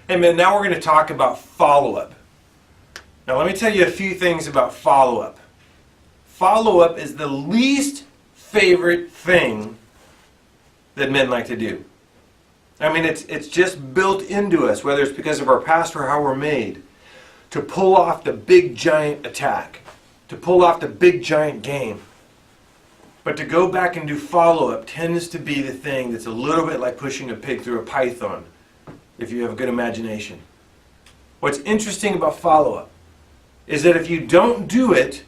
Hey man, now we're going to talk about follow-up. Now let me tell you a few things about follow-up. Follow-up is the least favorite thing that men like to do. I mean, it's just built into us, whether it's because of our past or how we're made, to pull off the big giant attack, to pull off the big giant game. But to go back and do follow-up tends to be the thing that's a little bit like pushing a pig through a python, if you have a good imagination. What's interesting about follow-up is that if you don't do it,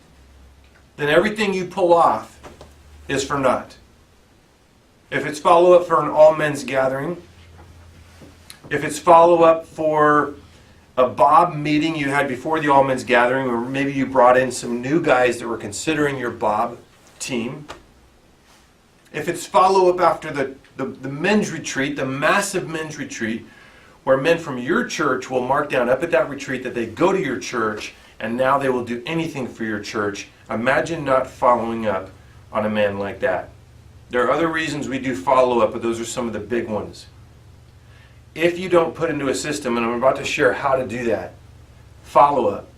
then everything you pull off is for naught. If it's follow-up for an all-men's gathering, if it's follow-up for a Bob meeting you had before the all-men's gathering, or maybe you brought in some new guys that were considering your Bob team, if it's follow-up after the men's retreat, the massive men's retreat, where men from your church will mark down up at that retreat that they go to your church and now they will do anything for your church, imagine not following up on a man like that. There are other reasons we do follow-up, but those are some of the big ones. If you don't put into a system, and I'm about to share how to do that, follow-up,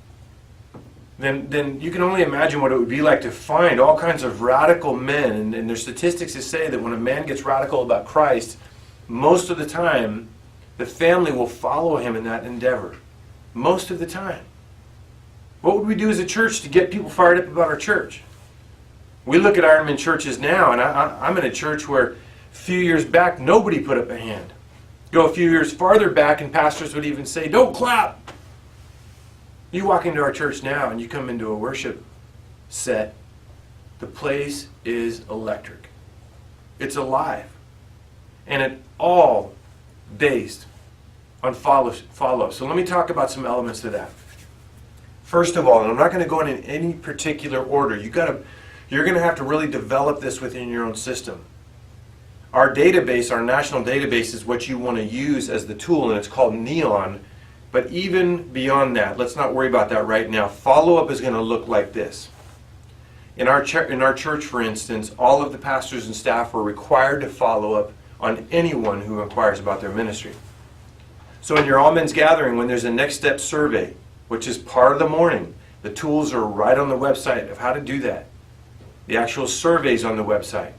then you can only imagine what it would be like to find all kinds of radical men. And there's statistics that say that when a man gets radical about Christ, most of the time, the family will follow him in that endeavor. Most of the time. What would we do as a church to get people fired up about our church? We look at Ironman churches now, and I'm in a church where a few years back, nobody put up a hand. Go a few years farther back, and pastors would even say, "Don't clap." You walk into our church now, and you come into a worship set, the place is electric. It's alive. And it all based on follow-up. So let me talk about some elements to that. First of all, and I'm not going to go in any particular order, you're going to have to really develop this within your own system. Our database, our national database, is what you want to use as the tool, and it's called Neon. But even beyond that, let's not worry about that right now. Follow-up is going to look like this. In our church, for instance, all of the pastors and staff are required to follow up on anyone who inquires about their ministry. So in your all-men's gathering, when there's a next step survey, which is part of the morning, the tools are right on the website of how to do that. The actual survey's on the website.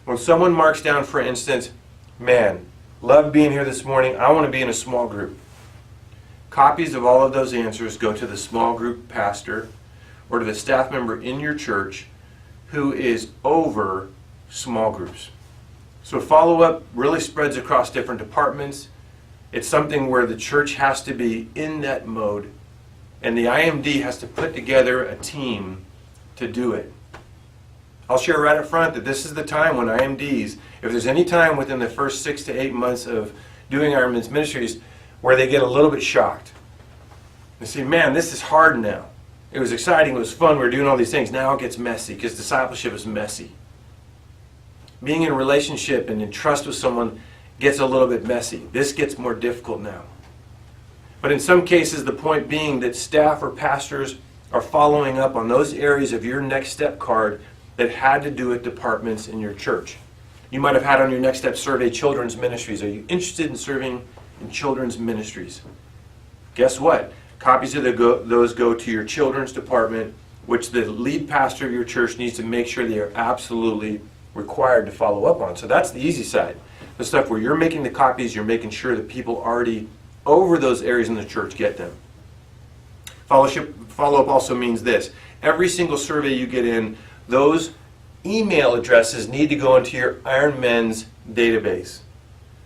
When someone marks down, for instance, "Man, love being here this morning, I want to be in a small group." Copies of all of those answers go to the small group pastor or to the staff member in your church who is over small groups. So follow-up really spreads across different departments. It's something where the church has to be in that mode, and the IMD has to put together a team to do it. I'll share right up front that this is the time when IMDs, if there's any time within the first 6 to 8 months of doing Ironman's Ministries where they get a little bit shocked. They say, "Man, this is hard now. It was exciting, it was fun, we were doing all these things. Now it gets messy," because discipleship is messy. Being in a relationship and in trust with someone gets a little bit messy. This gets more difficult now. But in some cases, the point being that staff or pastors are following up on those areas of your next step card that had to do with departments in your church. You might have had on your next step survey children's ministries. Are you interested in serving in children's ministries? Guess what? Copies of those go to your children's department, which the lead pastor of your church needs to make sure they are absolutely required to follow up on. So that's the easy side. The stuff where you're making the copies, you're making sure that people already over those areas in the church get them. Follow-up also means this. Every single survey you get in, those email addresses need to go into your Ironmen's database.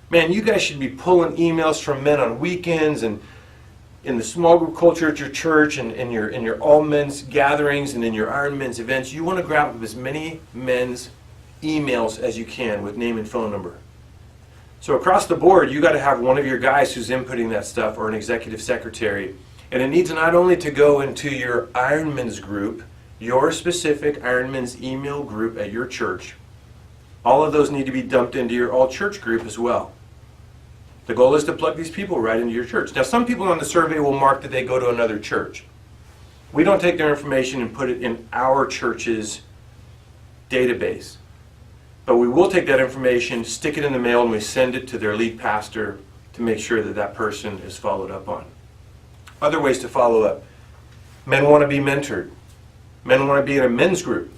Man, you guys should be pulling emails from men on weekends and in the small group culture at your church and in your all-men's gatherings and in your Ironmen's events. You want to grab up as many men's emails as you can with name and phone number. So across the board, you got to have one of your guys who's inputting that stuff or an executive secretary. And it needs not only to go into your Ironmen's group, your specific Ironmen's email group at your church. All of those need to be dumped into your all-church group as well. The goal is to plug these people right into your church. Now, some people on the survey will mark that they go to another church. We don't take their information and put it in our church's database. But we will take that information, stick it in the mail, and we send it to their lead pastor to make sure that that person is followed up on. Other ways to follow up. Men want to be mentored. Men want to be in a men's group.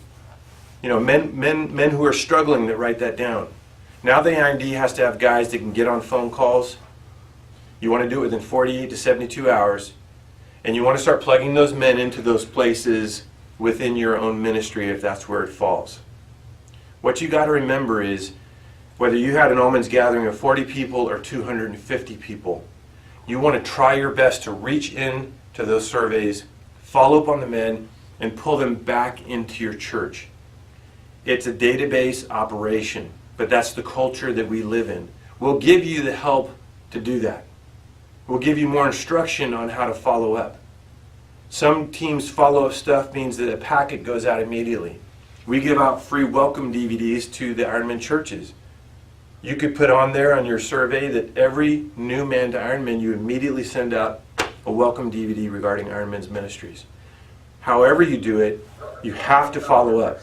You know, men who are struggling that write that down. Now the IMD has to have guys that can get on phone calls. You want to do it within 48 to 72 hours. And you want to start plugging those men into those places within your own ministry if that's where it falls. What you got to remember is whether you had an all men's gathering of 40 people or 250 people, you want to try your best to reach in to those surveys, follow up on the men, and pull them back into your church. It's a database operation, but that's the culture that we live in. We'll give you the help to do that. We'll give you more instruction on how to follow up. Some teams' follow-up stuff means that a packet goes out immediately. We give out free welcome DVDs to the Ironman churches. You could put on there on your survey that every new man to Ironman, you immediately send out a welcome DVD regarding Ironman's ministries. However you do it, you have to follow up.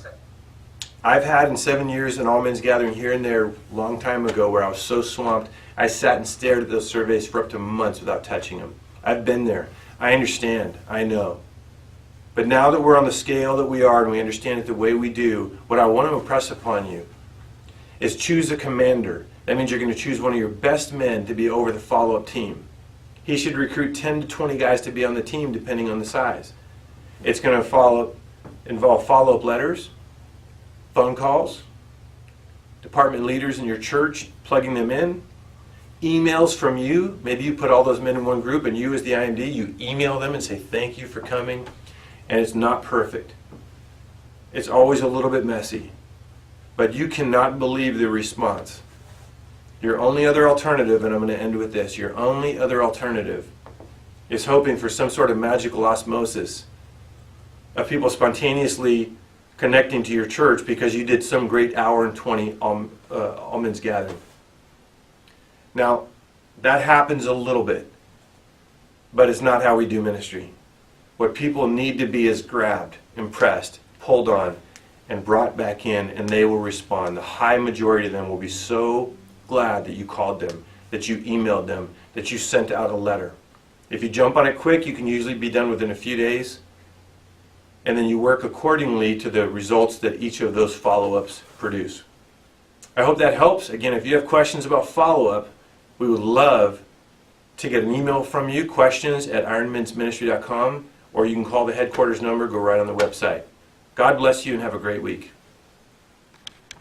I've had in 7 years an all men's gathering here and there a long time ago where I was so swamped, I sat and stared at those surveys for up to months without touching them. I've been there. I understand. I know. But now that we're on the scale that we are and we understand it the way we do, what I want to impress upon you is choose a commander. That means you're going to choose one of your best men to be over the follow-up team. He should recruit 10 to 20 guys to be on the team depending on the size. It's going to involve follow-up letters, phone calls, department leaders in your church, plugging them in, emails from you. Maybe you put all those men in one group and you as the IMD, you email them and say thank you for coming. And it's not perfect. It's always a little bit messy. But you cannot believe the response. Your only other alternative, and I'm going to end with this, your only other alternative is hoping for some sort of magical osmosis of people spontaneously connecting to your church because you did some great hour and 20 all men's gathering. Now, that happens a little bit, but it's not how we do ministry. What people need to be is grabbed, impressed, pulled on, and brought back in, and they will respond. The high majority of them will be so glad that you called them, that you emailed them, that you sent out a letter. If you jump on it quick, you can usually be done within a few days, and then you work accordingly to the results that each of those follow-ups produce. I hope that helps. Again, if you have questions about follow-up, we would love to get an email from you, questions@ironmansministry.com, or you can call the headquarters number, go right on the website. God bless you and have a great week.